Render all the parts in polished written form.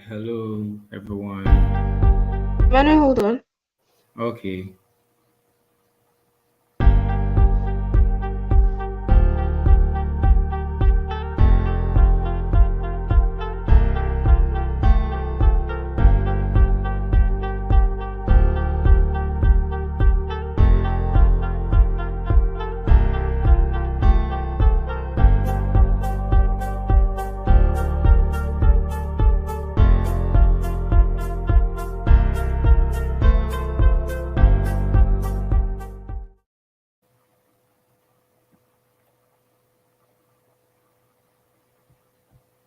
Hello, everyone. Manuel, hold on. Okay,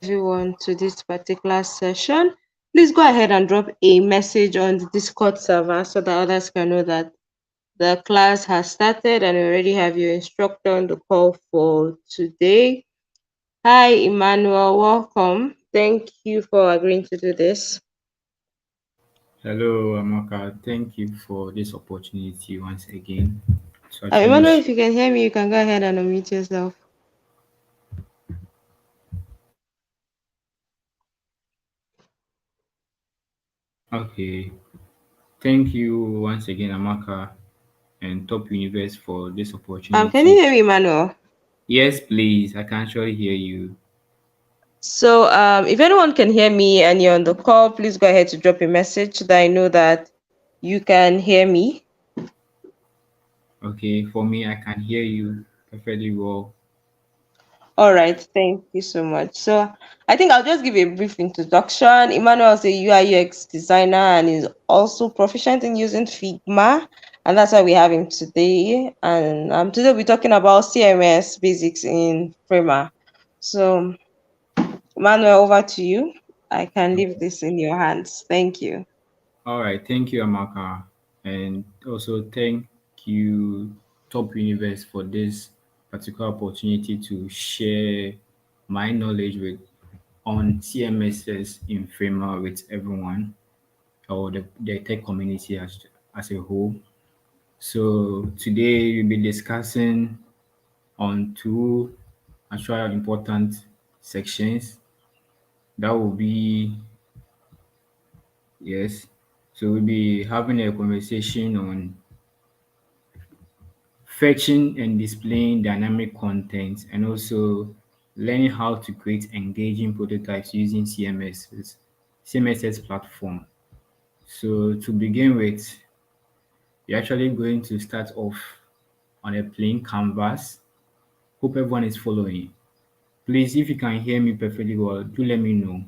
Everyone to this particular session. Please go ahead and drop a message on the Discord server so that others can know that the class has started and we already have your instructor on the call for today. Hi, Emmanuel. Welcome. Thank you for agreeing to do this. hello, Amaka. Thank you for this opportunity once again to actually. Emmanuel, if you can hear me, you can go ahead and unmute yourself. Okay, thank you once again, Amaka and Top Universe for this Can you opportunity. hear me, Emmanuel? Yes, please. I can actually hear you. So, if anyone can hear me and you're on the call, please go ahead to drop a message so that I know that you can hear me. Okay, for me, I can hear you perfectly well. All right, thank you so much. So, I think I'll just give a brief introduction. Emmanuel is a UI UX designer and is also proficient in using Figma, and that's why we have him today. And today we're talking about CMS Basics in Framer. So, Emmanuel, over to you. I can leave this in your hands. Thank you. All right, thank you, Amaka, and also thank you, Top Universe, for this particular opportunity to share my knowledge with on CMSs in Framer with everyone or the tech community as a whole. So today we'll be discussing on two actual important sections. That will be yes. So we'll be having a conversation on fetching and displaying dynamic content, and also learning how to create engaging prototypes using CMS's platform. So to begin with, we're actually going to start off on a plain canvas. Hope everyone is following. Please, if you can hear me perfectly well, do let me know.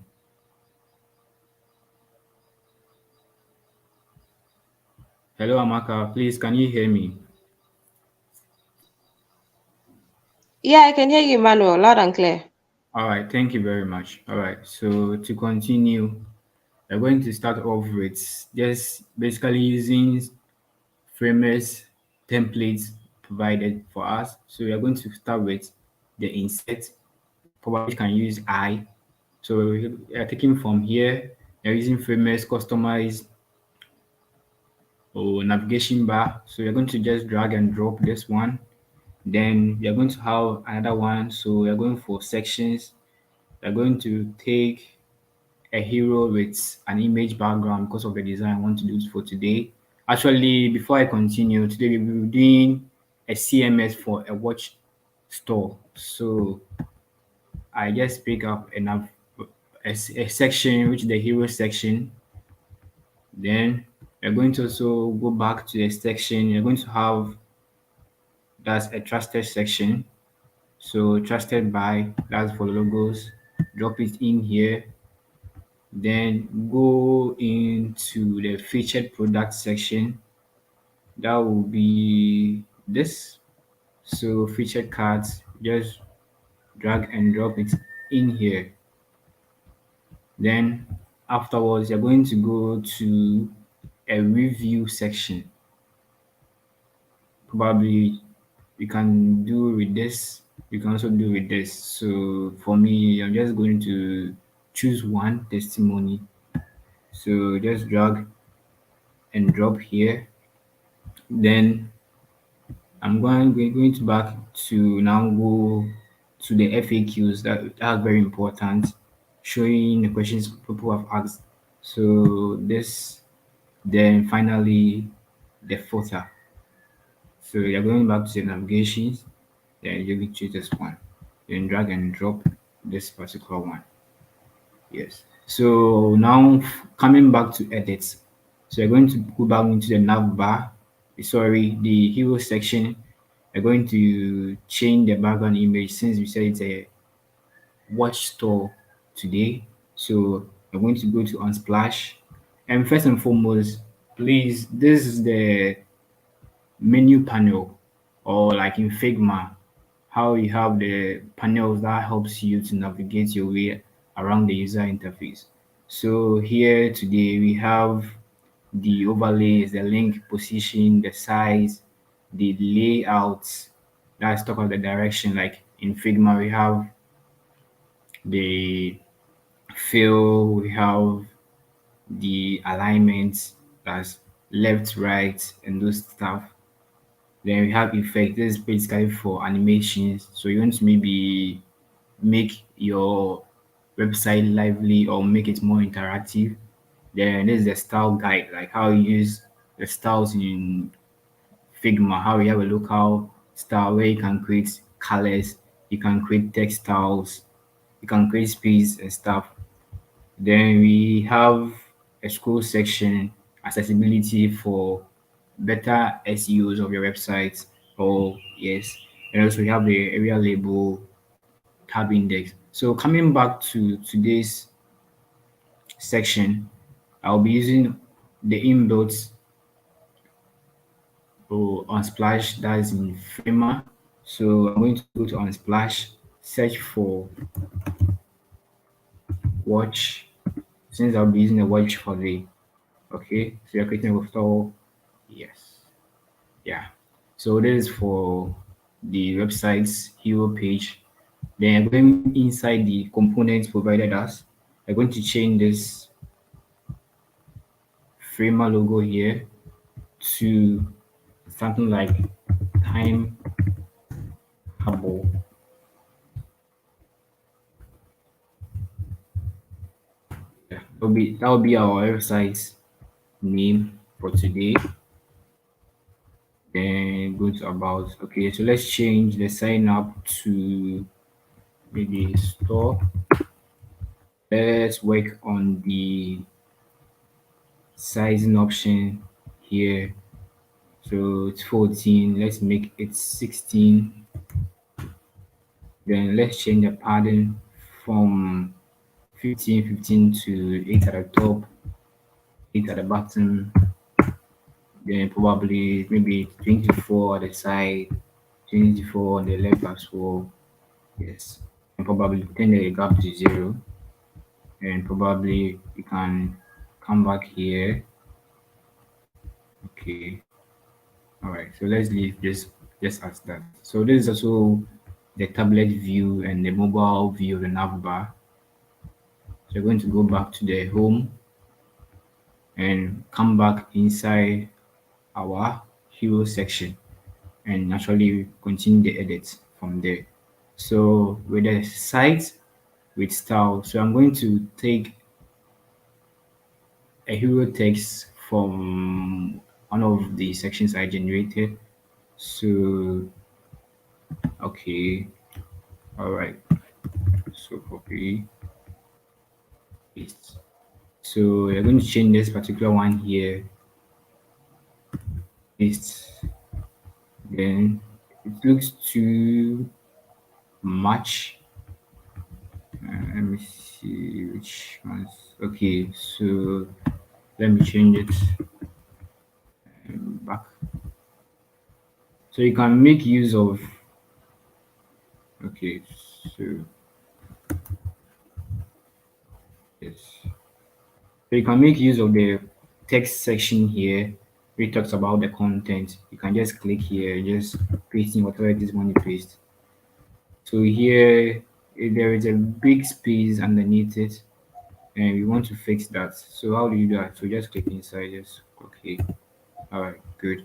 Hello, Amaka. Please, can you hear me? Yeah, I can hear you, Emmanuel, loud and clear. All right. Thank you very much. All right. So to continue, we're going to start off with just basically using framers templates provided for us. So we are going to start with the insert. Probably can use I. So we are taking from here. We are using framers customized or navigation bar. So we're going to just drag and drop this one. Then we are going to have another one. So we are going for sections. We are going to take a hero with an image background because of the design I want to do for today. Actually, before I continue, today we'll be doing a CMS for a watch store. So I just pick up a section, which is the hero section. Then we're going to also go back to the section. You're going to have that's a trusted section. So trusted by, that's for logos. Drop it in here. Then go into the featured product section. That will be this. So featured cards, just drag and drop it in here. Then afterwards, you're going to go to a review section. Probably you can do with this. You can also do with this. So for me, I'm just going to choose one testimony. So just drag and drop here. Then I'm going to back to now go to the FAQs. That's very important. showing the questions people have asked. So this, then finally the footer. So you're going back to the navigations, then you will choose this one. Then drag and drop this particular one. Yes. So now coming back to edits. So you're going to go back into the nav bar, sorry, the hero section. You're going to change the background image since we said it's a watch store today. So I'm going to go to Unsplash. And first and foremost, please, this is the menu panel, or like in Figma, how you have the panels that helps you to navigate your way around the user interface. So here today we have the overlays, the link position, the size, the layouts. Let's talk about the direction. Like in Figma, we have the fill, we have the alignments, that's left, right, and those stuff. Then we have effect. This is basically for animations. So you want to maybe make your website lively or make it more interactive. Then this is the style guide, like how you use the styles in Figma, how you have a local style where you can create colors, you can create textiles, you can create space and stuff. Then we have a scroll section, accessibility for better SEOs of your website. Oh, yes. And also we have the area label, tab index. So coming back to today's section, I'll be using the inbuilt Unsplash that is in Framer. So I'm going to go to Unsplash, search for watch, since I'll be using a watch for the, okay, so you're creating a store. Yes. Yeah. So this is for the website's hero page. Then going inside the components provided us, I'm going to change this Framer logo here to something like Time Hubble. Yeah, that will be our website's name for today. Then go to about. Okay, so let's change the sign up to maybe store. Let's work on the sizing option here. So it's 14. Let's make it 16. Then let's change the padding from 15 to 8 at the top, 8 at the bottom. Then probably maybe 24 at the side, 24 on the left as well. Yes. And probably turn the gap to 0. And probably you can come back here. Okay. All right. So let's leave this just as that. So this is also the tablet view and the mobile view of the nav bar. So you're going to go back to the home and come back inside our hero section and actually continue the edit from there. So with the site with style, so I'm going to take a hero text from one of the sections I generated. So okay, all right. So copy, paste. So you're going to change this particular one here, paste. Then it looks too much. Let me see which ones. Okay, so let me change it back. So you can make use of. Okay, so yes, so you can make use of the text section here. It talks about the content. You can just click here, just pasting whatever it is you want to paste. So here there is a big space underneath it, and we want to fix that. So how do you do that? So just click inside. Just okay. All right, good.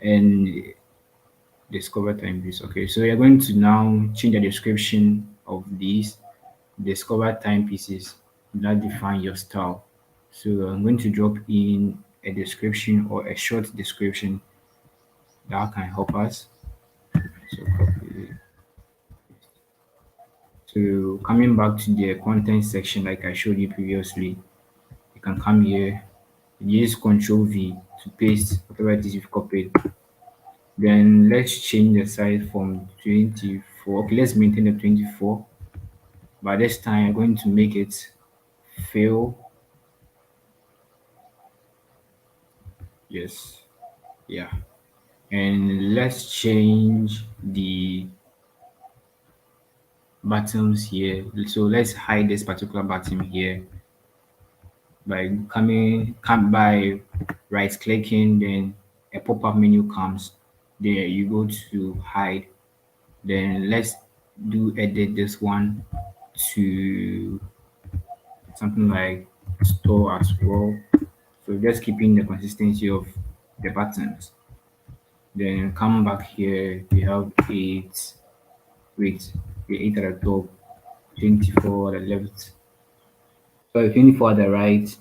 And discover time views. Okay, so you're going to now change the description of these. discover timepieces that define your style. So I'm going to drop in a description or a short description that can help us. So copy. So coming back to the content section like I showed you previously, you can come here, use Control V to paste whatever it is you've copied. Then let's change the size from 24. Okay, let's maintain the 24. By this time, I'm going to make it fill. Yes, yeah. And let's change the buttons here. So let's hide this particular button here by come by right clicking, then a pop-up menu comes. There you go to hide. Then let's do edit this one to something like store as well. So just keeping the consistency of the buttons. Then come back here, we have eight, wait, the eight at the top, 24 at the left. So 24 at the right,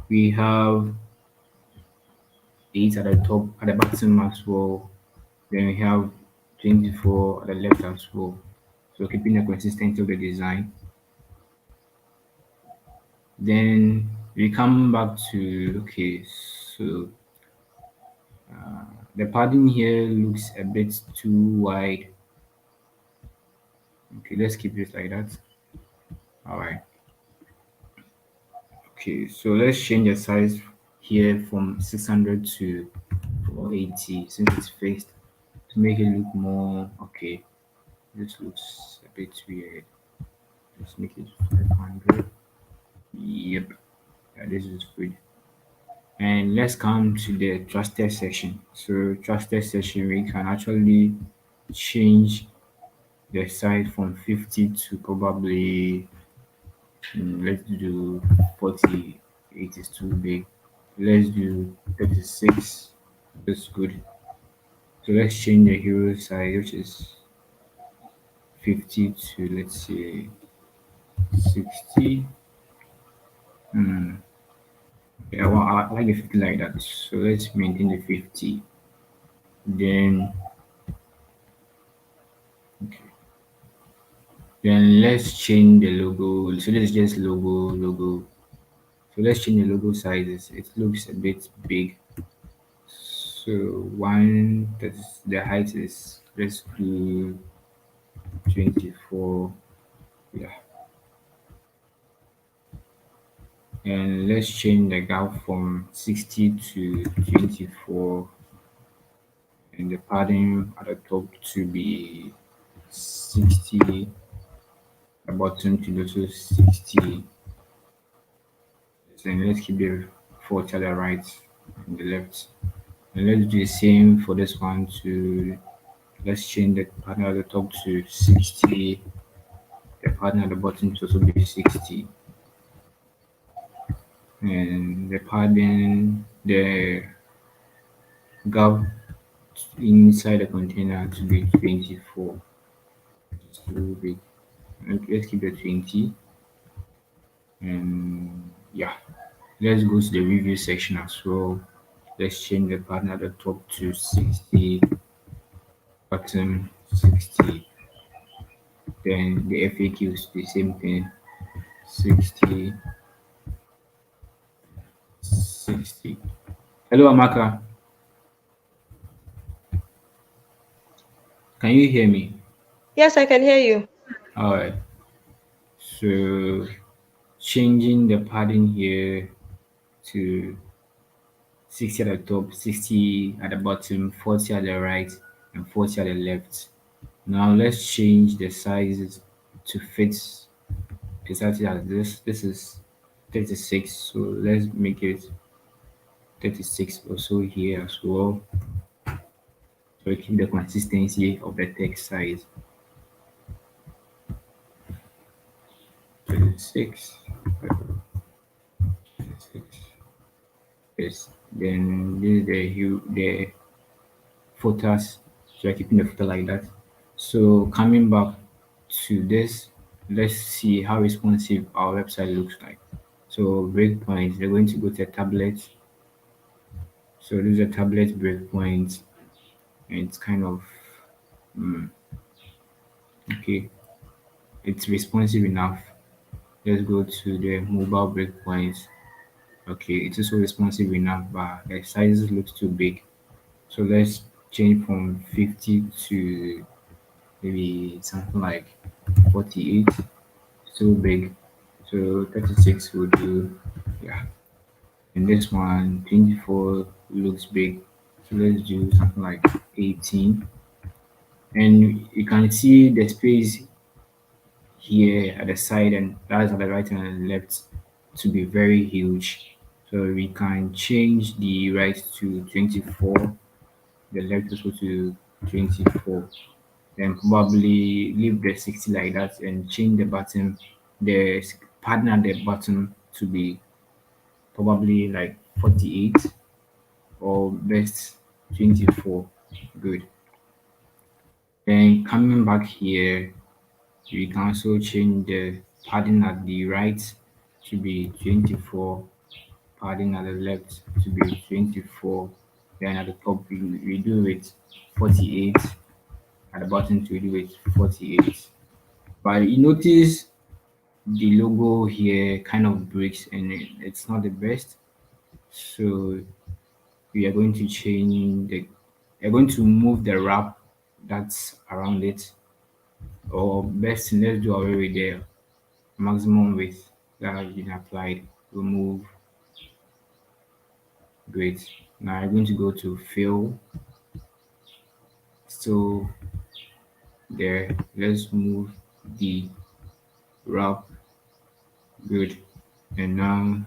we have eight at the top, at the bottom as well. Then we have 24 at the left as well. So keeping the consistency of the design. Then we come back to, okay, so the padding here looks a bit too wide. Okay, let's keep it like that. All right. Okay, so let's change the size here from 600 to 480 since it's fixed to make it look more okay. This looks a bit weird. Let's make it 500. Yep, yeah, this is good. And let's come to the trusted section. So trusted section, we can actually change the size from 50 to probably let's do 40. It is too big. Let's do 36. That's good. So let's change the hero size, which is 50 to let's say 60. Hmm. Yeah, well, I like the 50 like that. So let's maintain the 50. Then, okay. Then let's change the logo. So let's just logo. So let's change the logo sizes. It looks a bit big. So one that's the height is let's do 24. Yeah. And let's change the gap from 60 to 24 and the padding at the top to be 60, the bottom to also 60. Then let's keep the 40 at the right and the left. And let's do the same for this one to let's change the pattern at the top to 60, the pattern at the bottom to also be 60, and the padding, the gap inside the container to be 24. It's too big. Okay, let's keep the 20. And yeah, let's go to the review section as well. Let's change the pattern at the top to 60, bottom 60. Then the FAQs, the same thing, 60, 60. Hello, Amaka. Can you hear me? Yes, I can hear you. All right. So changing the padding here to 60 at the top, 60 at the bottom, 40 at the right, and 40 at the left. Now let's change the sizes to fit exactly as this. This is 36, so let's make it 36 also here as well. So we keep the consistency of the text size. 36, 36. Yes. Then this is the photos. So we're keeping the photo like that. So coming back to this, let's see how responsive our website looks like. So breakpoints, we're going to go to a tablet. So these are tablet breakpoints, and it's kind of okay. It's responsive enough. Let's go to the mobile breakpoints. Okay, it's also responsive enough, but the sizes looks too big. So let's change from 50 to maybe something like 48. So big. So 36 will do. Yeah. And this one, 24 looks big. So let's do something like 18. And you can see the space here at the side, and that's at the right and left, to be very huge. So we can change the right to 24, the left also to 24. Then probably leave the 60 like that and change the button, the padding at the bottom to be probably like 48 or best 24. Good. Then coming back here, we can also change the padding at the right to be 24, padding at the left to be 24. Then at the top, we do it 48. At the bottom, we do it 48. But you notice the logo here kind of breaks and it's not the best. So we are going to change the, we are going to move the wrap that's around it, or best let's do away with the maximum width that has been applied. Remove. Great. Now I'm going to go to fill. So there, let's move the wrap. Good. And now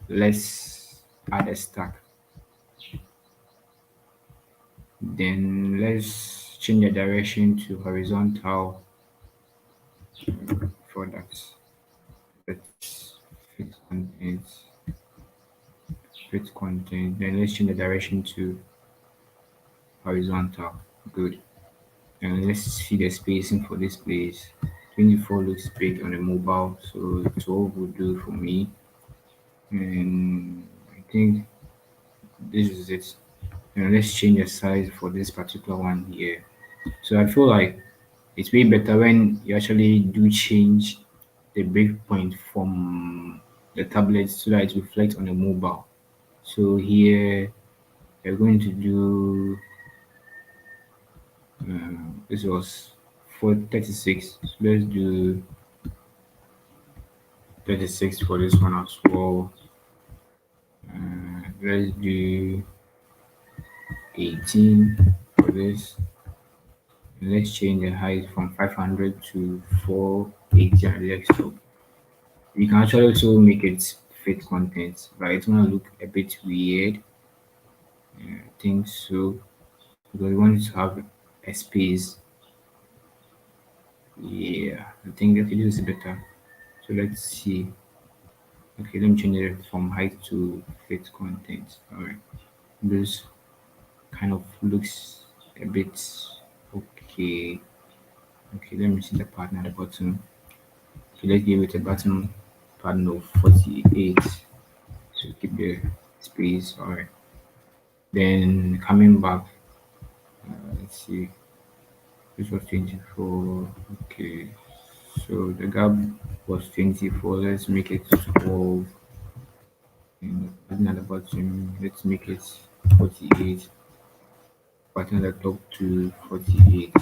let's add a stack. Then let's change the direction to horizontal for that. Let's fit content, fit content. Then let's change the direction to horizontal. Good. And let's see the spacing for this place. 24 looks big on the mobile, so 12 would do for me. And I think this is it. And let's change the size for this particular one here. So I feel like it's way better when you actually do change the breakpoint from the tablet so that it reflects on the mobile. So here we're going to do this was for 36. So let's do 36 for this one as well. Let's do 18 for this. And let's change the height from 500 to 480 on the desktop. You can actually also make it fit content, but it's gonna look a bit weird. I think so because we want to have a space. Yeah, I think that this is better. So let's see. Okay, let me change it from height to fit content. All right, this kind of looks a bit okay. Okay, let me see the pattern at the bottom. Okay, let's give it a bottom pattern of 48 to keep the space. All right. Then coming back, let's see. This was 24. Okay. So the gap was 24. Let's make it 12. And pattern at the bottom, let's make it 48. Pattern at the top to 48.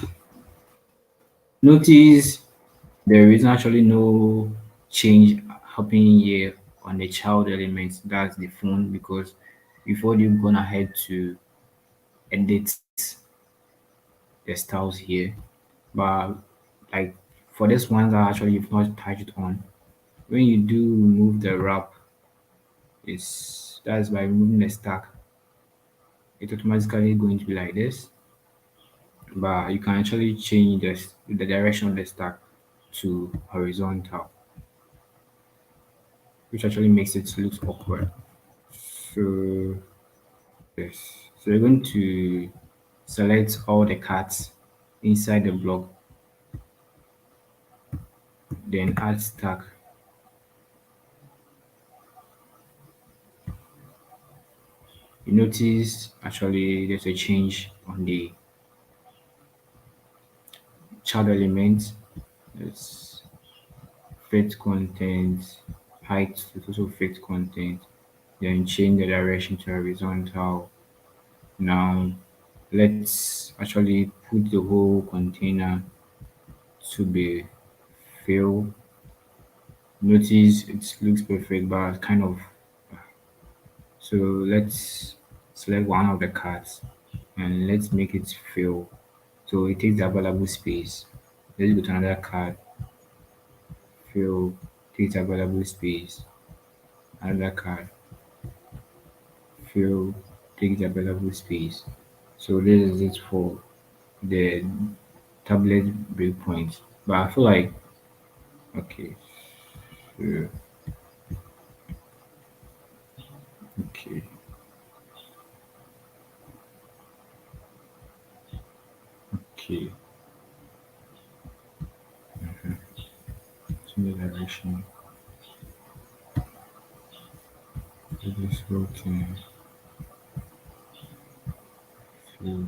Notice there is actually no change happening here on the child element, that's the phone, because before you've gone ahead to edit the styles here. But like for this one that actually you've not touched on, when you do remove the wrap, is that's by removing the stack, it automatically going to be like this. But you can actually change the direction of the stack to horizontal, which actually makes it look awkward. So yes, so we're going to select all the cards inside the block. then add stack. You notice actually there's a change on the child element. It's fit content, height is also fit content. Then change the direction to horizontal. Now let's actually put the whole container to be fill. Notice it looks perfect, but kind of. So let's select one of the cards and let's make it fill. So it takes the available space. Let's go to another card, fill, takes available space. Another card, fill, takes available space. So this is it for the tablet breakpoint. But I feel like, okay, so, okay, okay, change the direction. Do this whole thing, fill,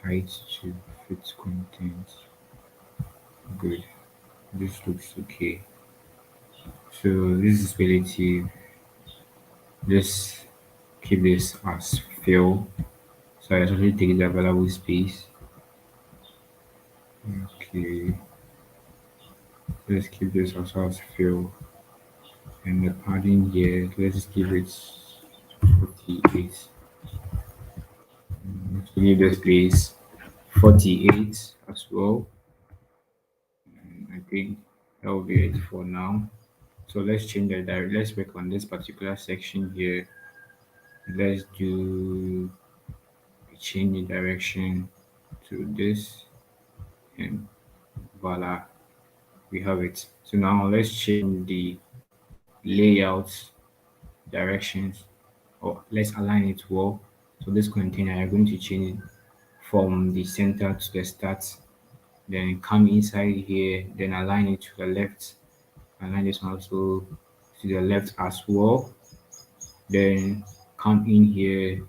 height to fit content. Good. This looks okay. So this is relative. Just keep this as fill. So I actually take the available space. Okay. Let's keep this also as fill. And the padding here, let's give it 48. To give the space 48 as well. I think that will be it for now. So let's change the direct. Let's work on this particular section here. Let's do change the direction to this, and voila, we have it. So now let's change the layout directions, or let's align it well. So this container, you're going to change it from the center to the start, then come inside here, then align it to the left, align this one also to the left as well, then come in here,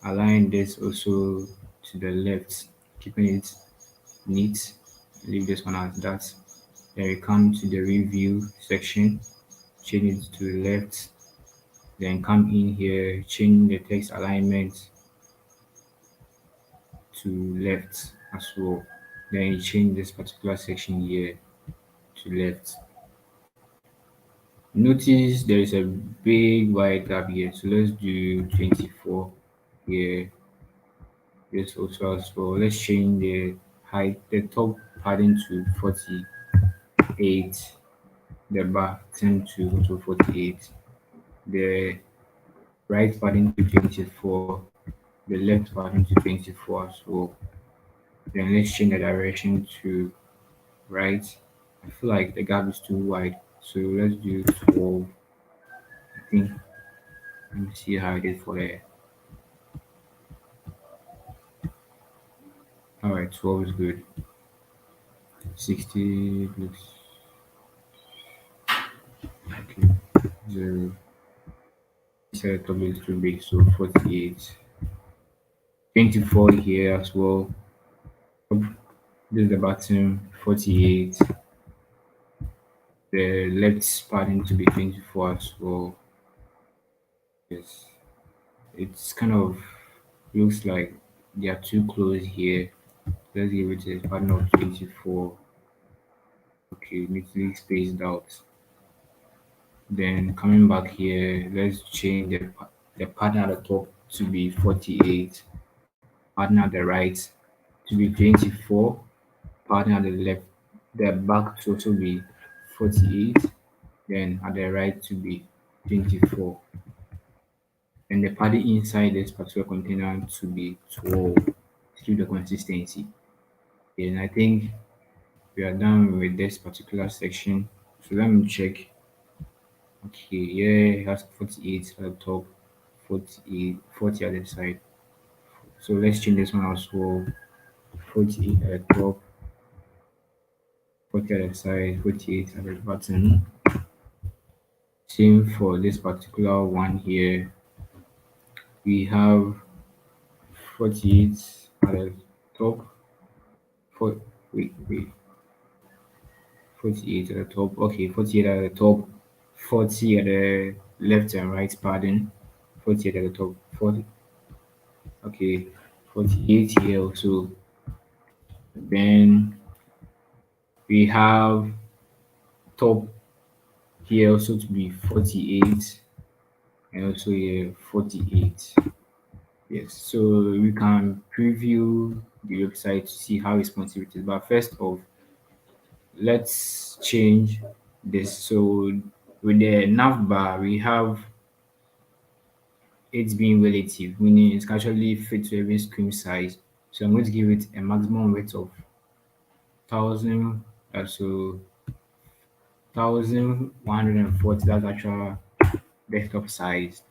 align this also to the left, keeping it neat, leave this one as that. Then we come to the review section, change it to the left, then come in here, change the text alignment to left as well. Then you change this particular section here to left. Notice there is a big wide gap here, so let's do 24 here. This also as well. Let's change the height, the top padding to 48, the bottom to also 48, the right padding to 24, the left padding to 24 as well. Then let's change the direction to right. I feel like the gap is too wide, so let's do 12. I think, let me see how it is for the. Alright, 12 is good. 60 looks okay. 0. Set top is too big, so 48. 24 here as well. This is the bottom, 48. The left padding to be 24 as well. Yes. It's kind of looks like they are too close here. Let's give it a pattern of 24. Okay, neatly spaced out. Then coming back here, let's change the pattern at the top to be 48, pattern at the right to be 24, pattern at the left, the back to also be 48, then at the right to be 24, and the padding inside this particular container to be 12 to keep the consistency. And I think we are done with this particular section. So let me check. Okay, yeah, it has 48 at the top, 48, 40 at the side. So let's change this one as well. 48 at the top, 40 at the side, 48 at the bottom. Same for this particular one here. We have 48 at the top. For, wait. 48 at the top. Okay, 48 at the top. 40 at the left and right, pardon. 48 at the top. 40, okay, 48 here also. Then we have top here also to be 48 and also here 48. Yes, so we can preview the website to see how responsive it is. But first off, let's change this. So with the nav bar, we have it being relative, meaning it can actually fit to every screen size. So I'm going to give it a maximum width of 1000, so 1140. That's actual desktop size.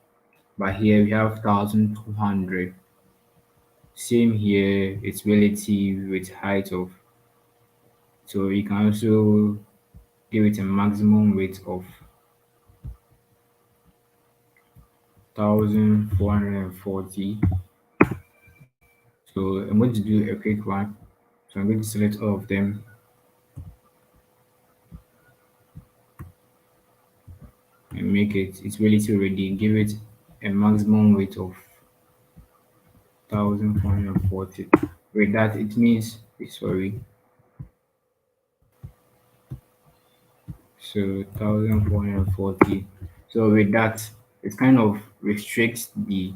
But here we have 1200. Same here, it's relative with height of, so you can also give it a maximum width of 1440. So I'm going to do a quick one. So I'm going to select all of them and make it's relative ready. Give it a maximum width of 1440. With that, it means sorry. So 1440. So with that, it kind of restricts the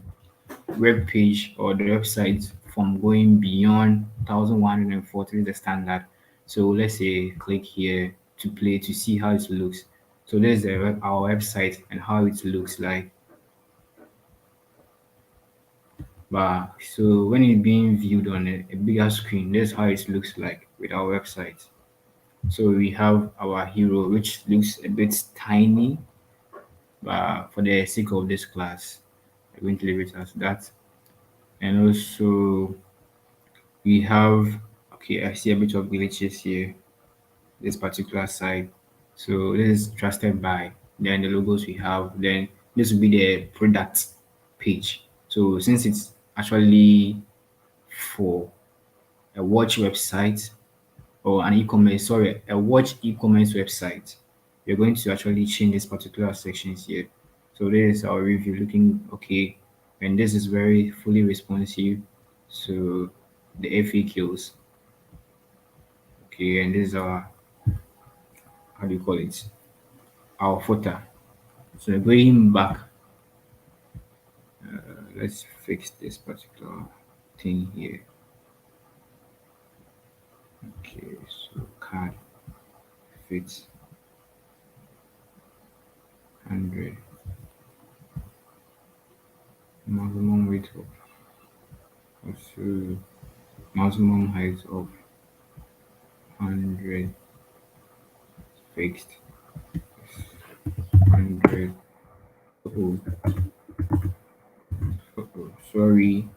web page or the website from going beyond 1140 the standard. So let's say click here to play to see how it looks. So this is our website and how it looks like. But so when it's being viewed on a bigger screen, this is how it looks like with our website. So we have our hero, which looks a bit tiny, but for the sake of this class, I'm going to leave it as that. And also we have, okay, I see a bit of glitches here, this particular side. So this is trusted by, then the logos we have, then this will be the product page. So since it's actually for a watch website or an e-commerce, sorry, a watch e-commerce website, you're going to actually change this particular sections here. So this is our review looking okay, and this is very fully responsive. So the FAQs, okay, and this is our, how do you call it? Our footer. So going back, let's fix this particular thing here. Okay, so card fits 100, maximum width of, also maximum height of 100, fixed 100. Oh, sorry.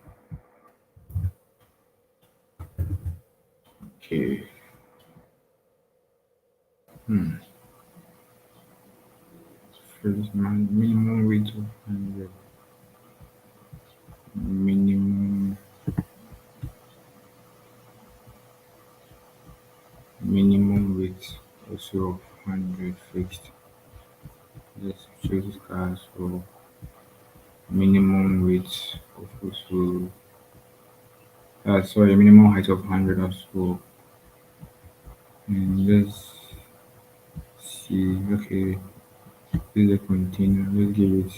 Okay. Hmm. First, minimum width of 100. Minimum width also of 100 fixed. Let's choose cars for minimum width of also, sorry, minimum height of 100 also. And let's see, okay, this is a container. Let's give it,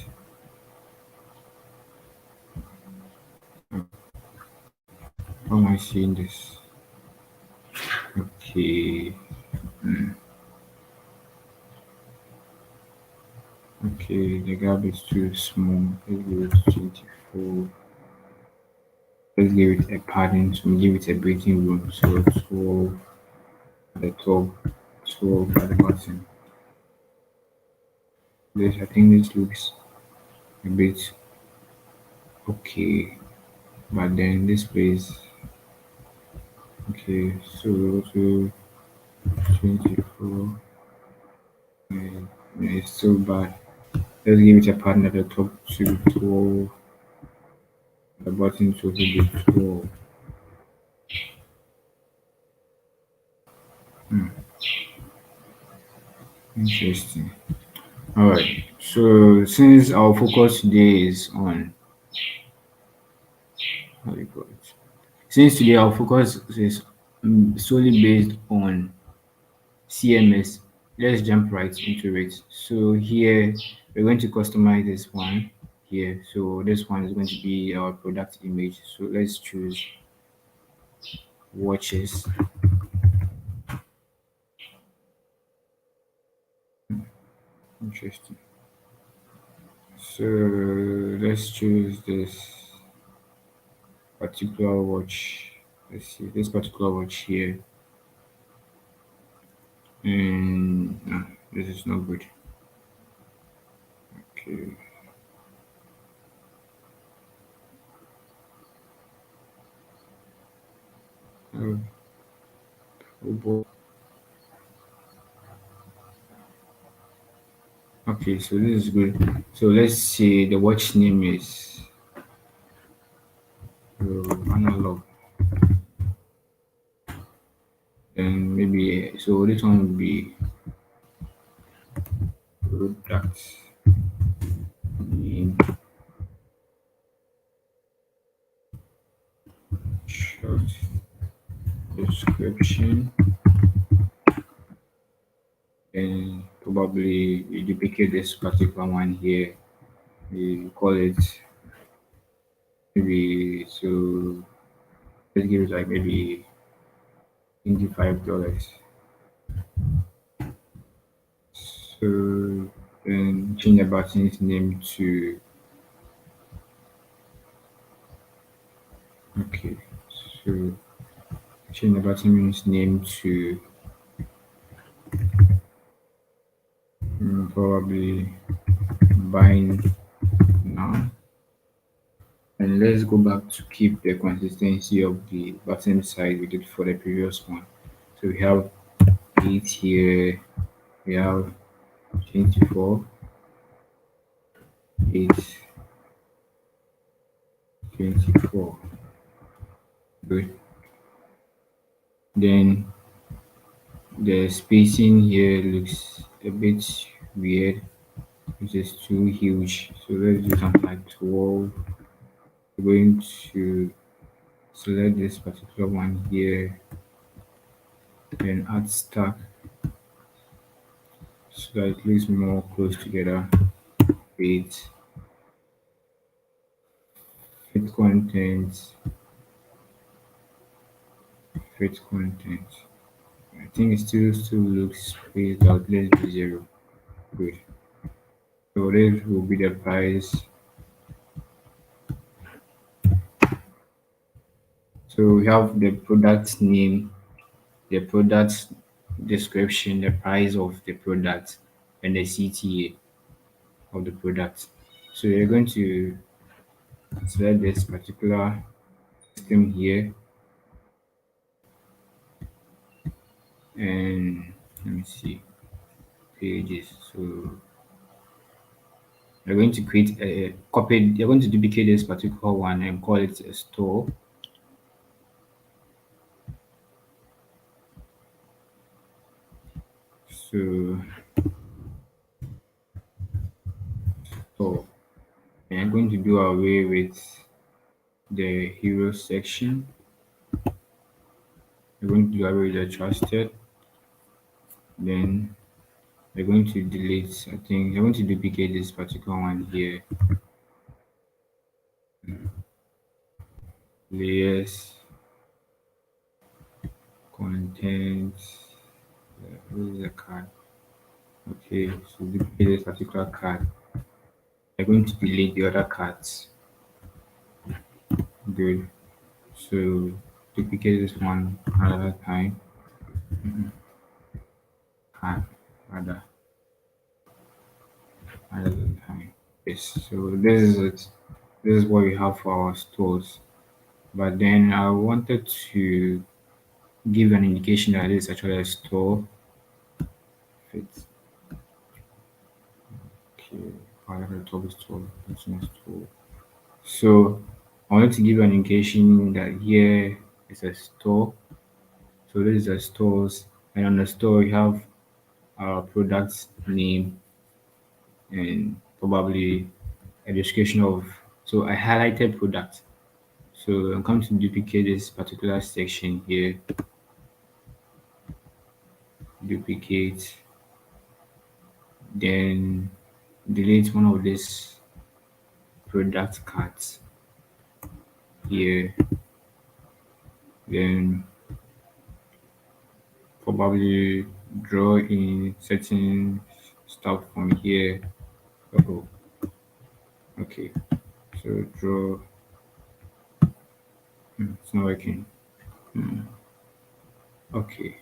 how am I seeing this? Okay, okay, the gap is too small. Let's give it 24. Let's give it a padding, so give it a breathing room. So 12 at the top, 12 at the bottom. This, I think this looks a bit okay, but then this place, okay, so also 24. And it's so bad. Let's give it a pattern at the top to 12, the bottom to be 12. Interesting. All right. So since our focus today is on how do you call it? Since today our focus is solely based on CMS, let's jump right into it. So here we're going to customize this one here. So this one is going to be our product image. So let's choose watches. Interesting. So let's choose this particular watch. Let's see this particular watch here. And no, this is not good. Okay. Oh, oh boy. Okay, so this is good. So let's see the watch name is analog. And maybe so this one will be product name short description and probably we duplicate this particular one here. We call it maybe so let's give it like maybe $25. So then change the button's name to okay. So change the button's name to probably buying now. And let's go back to keep the consistency of the bottom side we did for the previous one. So we have 8 here, we have 24, 8, 24. Good. Then the spacing here looks a bit weird, which is too huge. So let's do something like 12. We're going to select this particular one here, then add stack so that it looks more close together. Fit, fit content, fit content. I think it still looks spaced out. Let's do 0. Good. So this will be the price. So we have the product name, the product description, the price of the product, and the CTA of the product. So you're going to select this particular system here, and let me see pages. So you're going to create a copy. You're going to duplicate this particular one and call it a store. So store. And I'm going to do away with the hero section. We're going to do away with the trusted. Then we're going to delete. I think I'm going to duplicate this particular one here. Layers, content. Where is the card? Okay, so duplicate this particular card. We're going to delete the other cards. Good. So duplicate this one another time. Card rather another time. Yes. So this is it. This is what we have for our stores. But then I wanted to give an indication that it's actually a store. Fit. Okay. However, top is 12. That's not 12. So I wanted to give you an indication that here is a store. So this is a stores, and on the store you have our product name and probably a description of. So I highlighted product. So I'm going to duplicate this particular section here. Duplicate, then delete one of these product cards here. Then probably draw in certain stuff from here. Oh, okay. So draw. It's not working. Okay.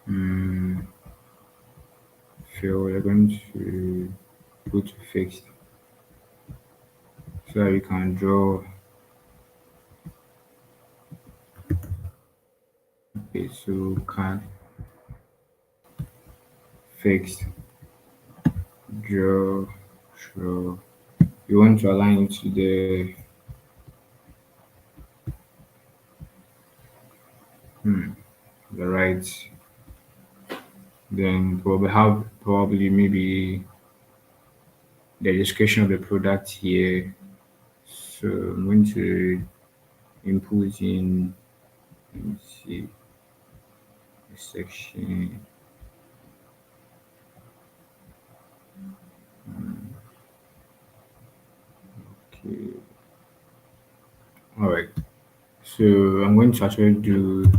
Hmm. So we're going to put fixed so that we can draw. Okay. So can fixed draw. Draw. You want to align it to the right. Then probably have probably maybe the description of the product here. So I'm going to input in, let me see, the section. Okay. All right. So I'm going to actually do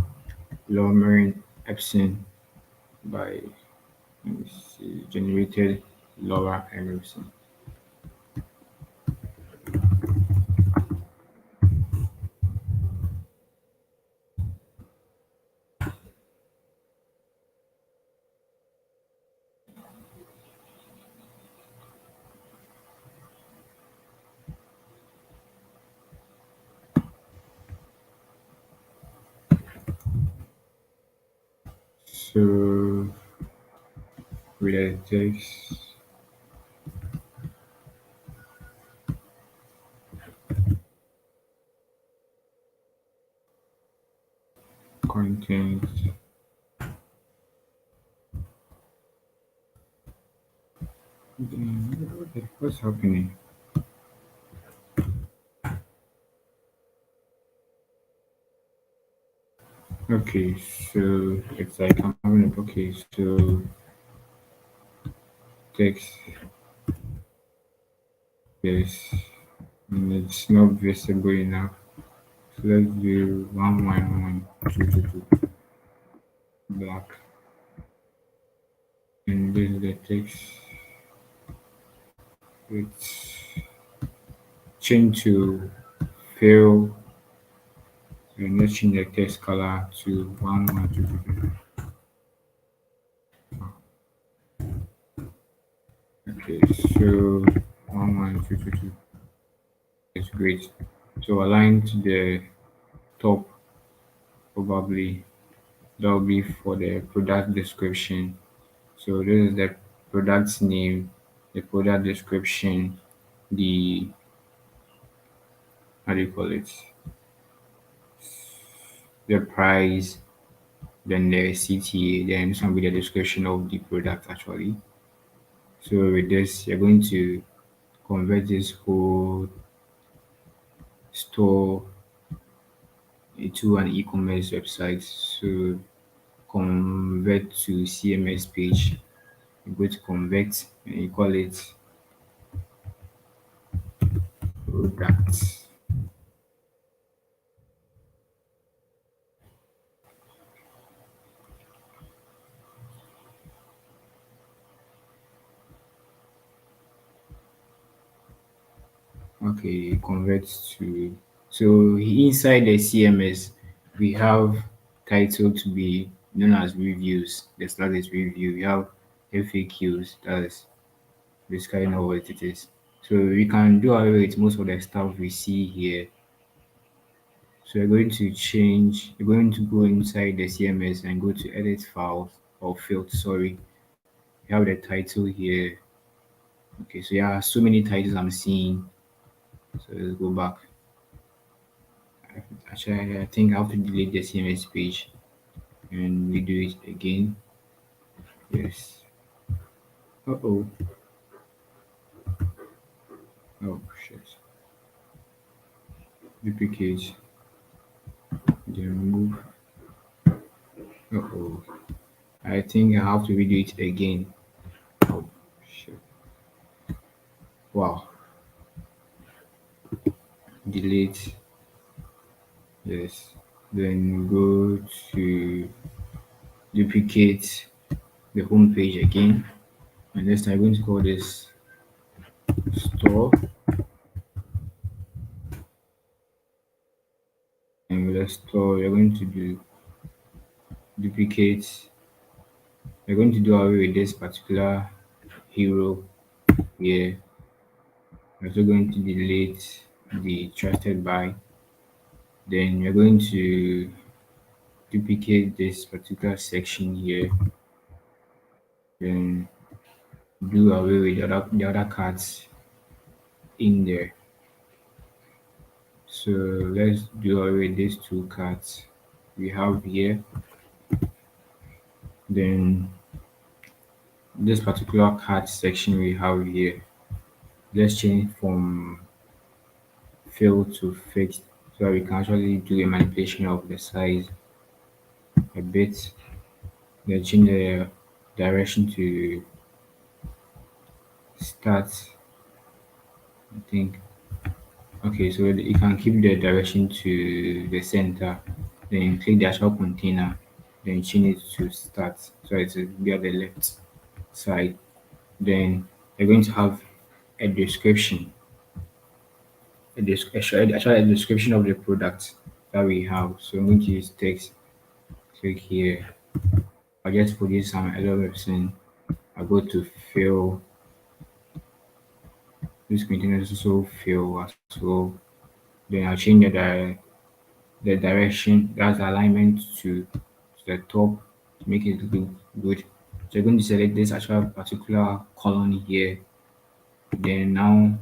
lowering Epson by, let me see, generated Laura Emerson. So with the text content, what's happening? Okay, so it's like I'm having a okay, so text is it's not visible enough. So let's do 11122 black and then the text it's change to fill and let's change the text color to 11222. Okay, so 11222 is great. So align to the top probably that will be for the product description. So this is the product's name, the product description, the how do you call it? The price, then the CTA, then some with the description of the product actually. So with this, you're going to convert this whole store into an e-commerce website. So convert to CMS page. You go to convert and you call it products. Okay, convert to so inside the CMS we have title to be known as reviews. The slide is review. We have FAQs, that's basically know what it is. So we can do away with most of the stuff we see here. So you're going to change, you're going to go inside the CMS and go to edit files or field, sorry. You have the title here. Okay, so yeah, so many titles I'm seeing. So let's go back. Actually, I think I have to delete the CMS page and redo it again. Yes. Uh-oh. Oh, shit. Duplicate. Then remove. Uh-oh. I think I have to redo it again. Oh, shit. Wow. Delete. Yes. Then go to duplicate the home page again. And this time I'm going to call this store. And with the store, you're going to do duplicate. You're going to do away with this particular hero here. You're also going to delete the trusted by. Then you're going to duplicate this particular section here. Then do away with the other cards in there. So let's do away with these two cards we have here. Then this particular card section we have here, let's change from fill to fixed so that we can actually do a manipulation of the size a bit. Then change the direction to start. I think okay, so you can keep the direction to the center, then click the actual container, then change it to start so it will be at the left side. Then you're going to have a description, actually a description of the product that we have. So I'm going to use text. Click here. I'll just put this some LLFs. I'll go to fill. This container is also fill as well. Then I'll change the direction, that's alignment to the top to make it look good. So you're going to select this actual particular column here. Then now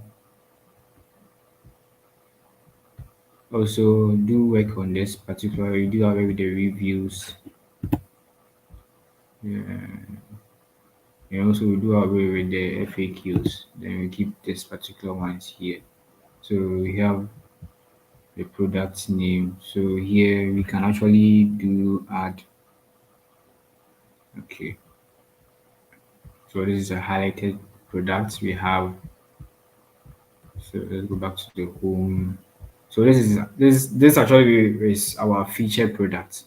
also do work on this particular, you do away with the reviews. Yeah. And also we do away with the FAQs. Then we keep this particular ones here. So we have the product name. So here we can actually do add. Okay. So this is a highlighted product we have. So let's go back to the home. So this actually is our featured product,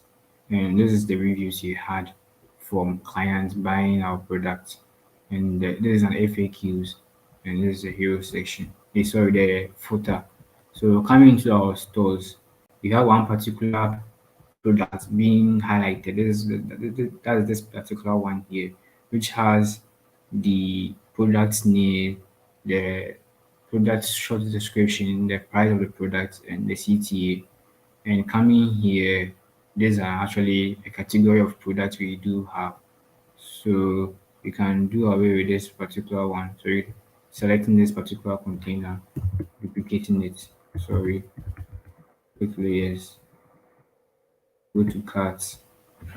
and this is the reviews you had from clients buying our product, and this is an FAQs, and this is the hero section. Sorry, the footer. So coming into our stores, we have one particular product being highlighted. That is this particular one here, which has the product name, the product short description, the price of the product, and the CTA. And coming here, these are actually a category of products we do have. So you can do away with this particular one. So you selecting this particular container, duplicating it. Sorry, quickly yes. Go to cards,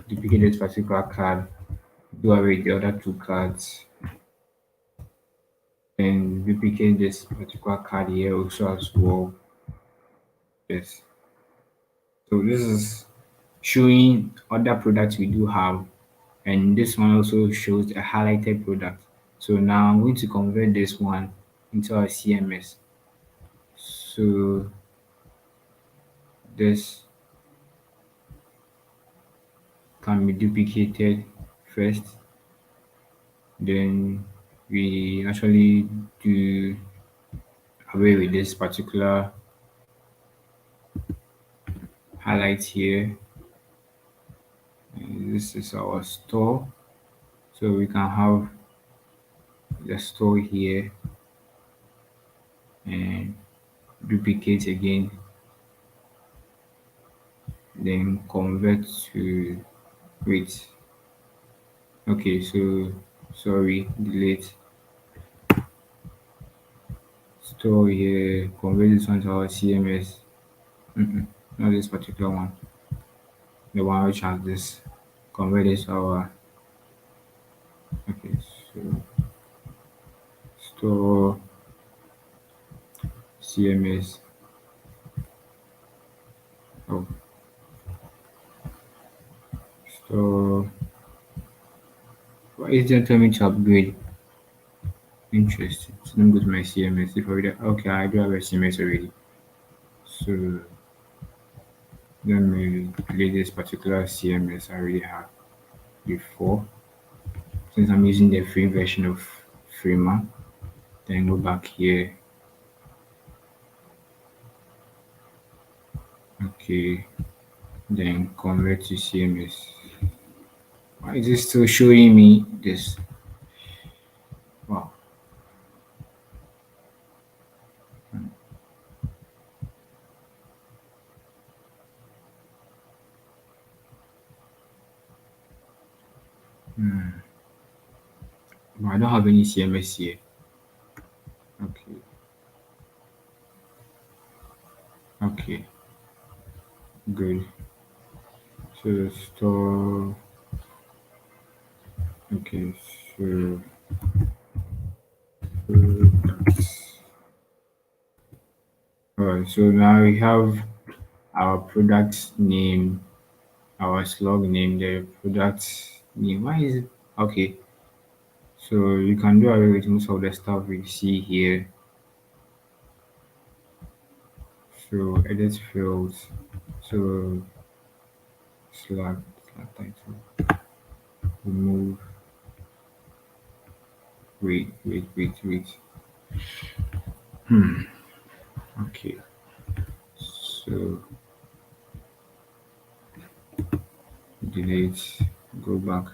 duplicate this particular card, do away with the other two cards, and duplicate this particular card here also as well. Yes. So this is showing other products we do have, and this one also shows a highlighted product. So now I'm going to convert this one into our CMS. So this can be duplicated first, then we actually do away with this particular highlight here. And this is our store, so we can have the store here and duplicate again then convert to, wait, okay, so sorry, delete, store here, convert this one to our CMS. Not this particular one, the one which has this, convert this to our, okay, so store CMS. Oh, store, why is it telling me to upgrade? Interesting. So let me go to my CMS. If I already, okay, I do have a CMS already. So let me delete this particular CMS I already have before. Since I'm using the free version of Framer, then go back here. Okay, then convert to CMS. Why is it still showing me this? Wow. But I don't have any CMS here. Okay, okay, good. So store. Okay, so products. Alright, so now we have our product name, our slug name, the product name. Why is it okay? So you can do away with most of the stuff we see here. So edit fields. So slug title. Remove. Wait. Okay. So delete. Go back.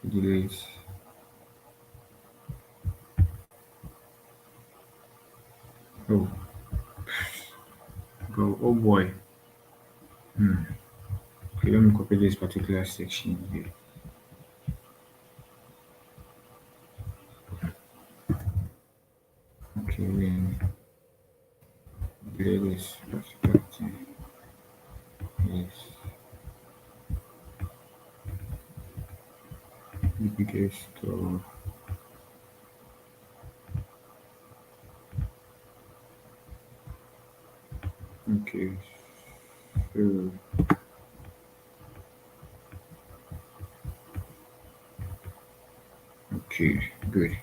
Delete. Oh, go. Oh boy. Okay, let me copy this particular section here. Okay, then delete this particular thing. Yes. Duplicate store. Okay. So okay, good.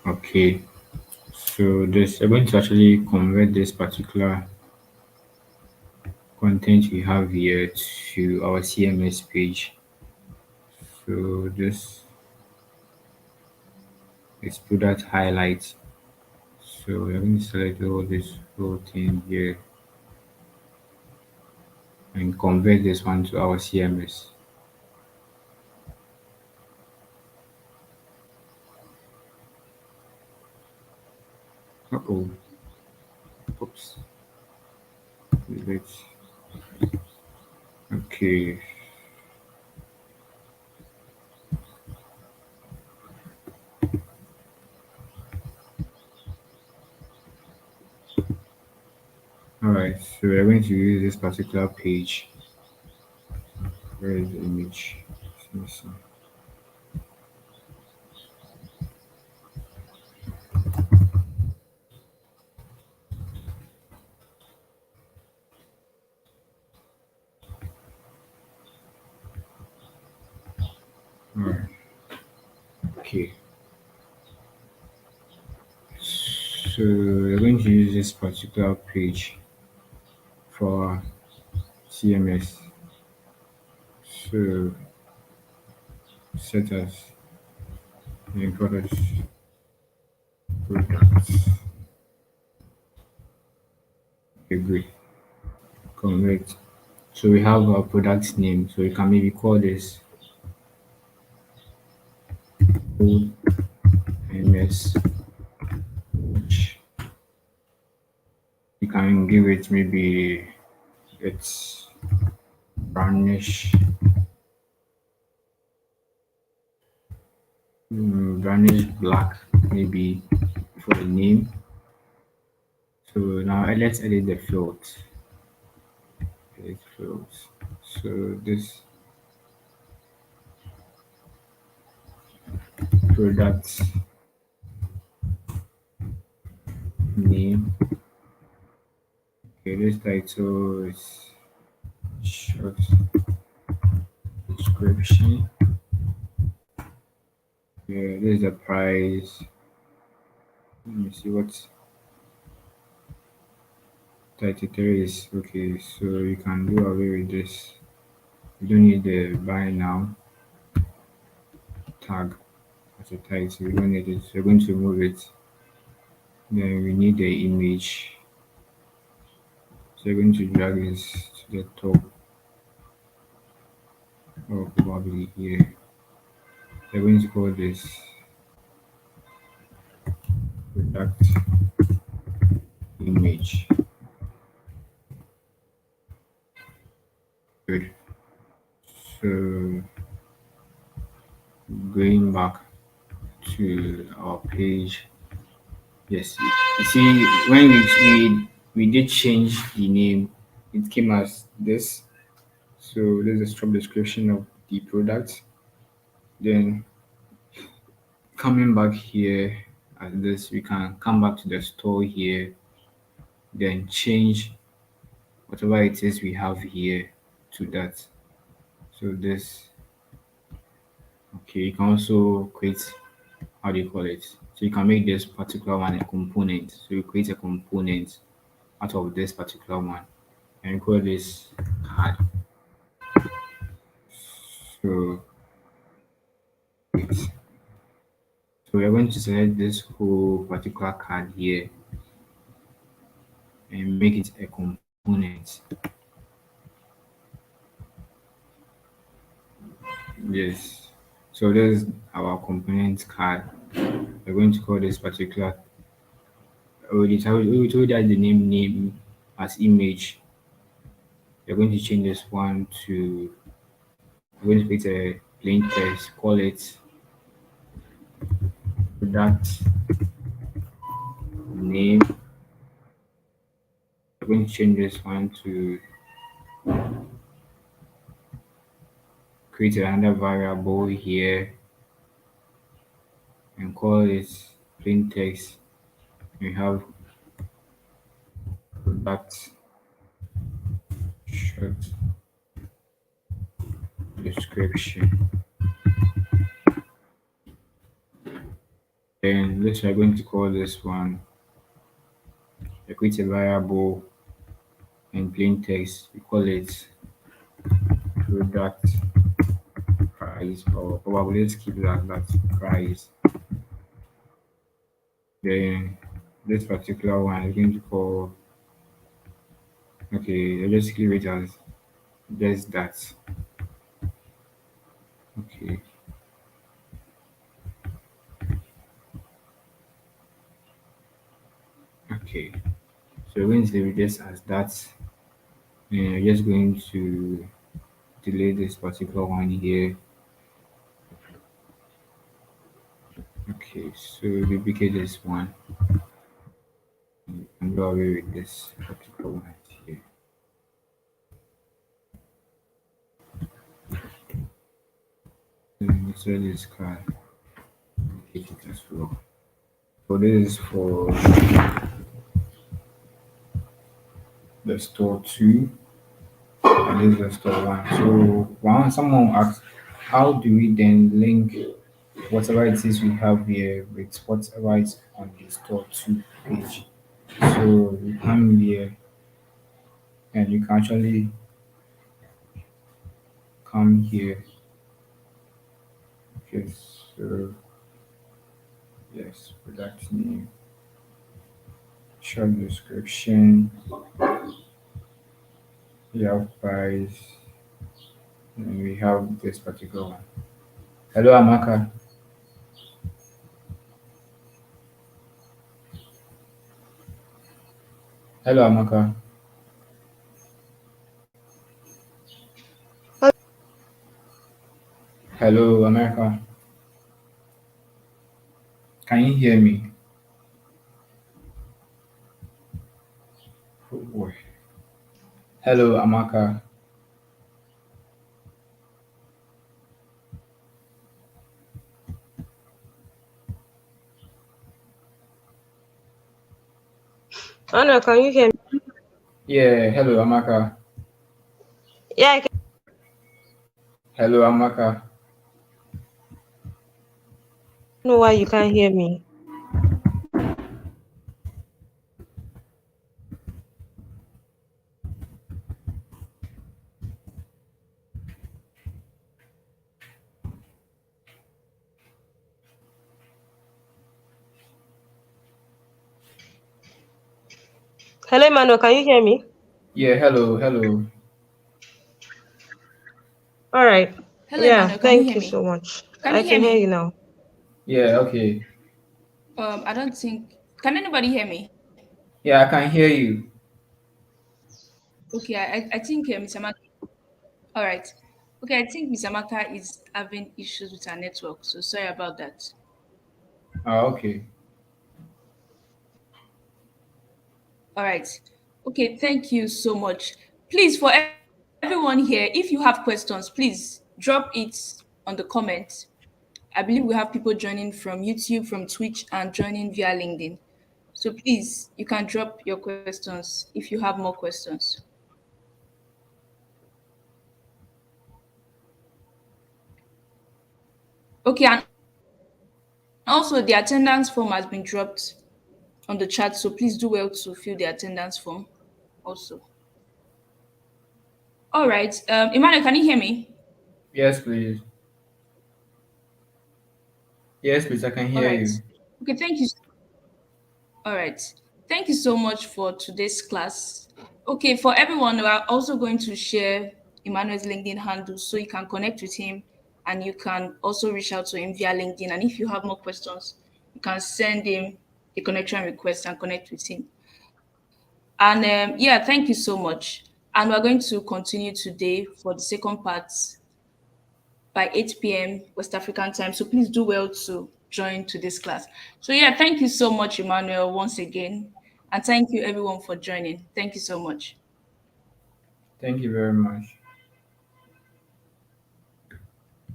Okay. So this, I'm going to actually convert this particular content we have here to our CMS page. So this is product highlights. So we're going to select all this whole thing here and convert this one to our CMS. Uh-oh. Oops. Let's, okay. Alright, so we're going to use this particular page. Where is the image? It's missing. Alright. Okay. So we're going to use this particular page for CMS. So set as the products, products. Okay, great. Correct. So we have our product name. So you can maybe call this old MS watch. You can give it maybe it's brownish, brownish black maybe for the name. So now let's edit the fields. Edit fields. So this product name. Okay, this title is short description. Yeah, this is the price. Let me see what 33 is. Okay, so you can do away with this. You don't need the buy now tag as a title. You don't need it. So you're going to remove it. Then we need the image. So you're going to drag this to the top or probably here. You're going to call this product image. Good. So going back to our page. Yes, you see when we did change the name, it came as this. So there's a short description of the product. Then coming back here at this, we can come back to the store here, then change whatever it is we have here to that. So this, okay, you can also create, how do you call it? So you can make this particular one a component. So you create a component out of this particular one and you call this card. So wait. So we're going to select this whole particular card here and make it a component. Yes. So there's our component card. We're going to call this particular. We told that the name as image. We're going to change this one to. We're going to create a plain text. Call it product name. We're going to change this one to create another variable here and call it plain text. We have product short description. Then this we're going to call this one. We create a variable in plain text. We call it product price, or probably let's keep that price. Then this particular one is going to call, okay, I'll just leave it as just that. Okay, okay. So we're going to leave this as that. And we're just going to delete this particular one here. Okay, so duplicate this one and go away with this particular one here. So this card, duplicate it as well. So this is for the store two, and this is the store one. So one someone asked how do we then link whatever it is we have here with whatever is on the store to page? So you come here and you can actually come here. Okay, so yes, product name, short description, we have price, and we have this particular one. Hello, Amaka. Hello, Amaka. Hello, America. Can you hear me? Oh boy. Hello, Amaka. Anna, can you hear me? Yeah, hello, Amaka. Yeah, I can Hello, Amaka. know why you can't hear me. Hello, Emmanuel, can you hear me? Yeah, hello, hello. All right. Hello, Yeah, Emmanuel. Can you thank hear you me? so much. Can I you hear can hear you me? now. Yeah, okay. I don't think. Can anybody hear me? Yeah, I can hear you. Okay, I think Mr. Maka. All right. Okay, I think Mr. Maka is having issues with our network. So sorry about that. Okay. All right. Okay, thank you so much. Please, for everyone here, if you have questions, please drop it on the comments. I believe we have people joining from YouTube, from Twitch, and joining via LinkedIn. So please, you can drop your questions if you have more questions. Okay, and also the attendance form has been dropped on the chat, so please do well to fill the attendance form also. All right, Emmanuel, can you hear me? Yes, please. Yes, please, I can All hear right. you. Okay, thank you. All right. Thank you so much for today's class. Okay, for everyone, we are also going to share Emmanuel's LinkedIn handle so you can connect with him and you can also reach out to him via LinkedIn. And if you have more questions, you can send him a connection request and connect with him. And yeah, thank you so much. And we're going to continue today for the second part by 8 p.m. West African time. So please do well to join to this class. So yeah, thank you so much, Emmanuel, once again. And thank you everyone for joining. Thank you so much. Thank you very much.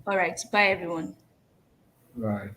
All right. Bye everyone. Bye.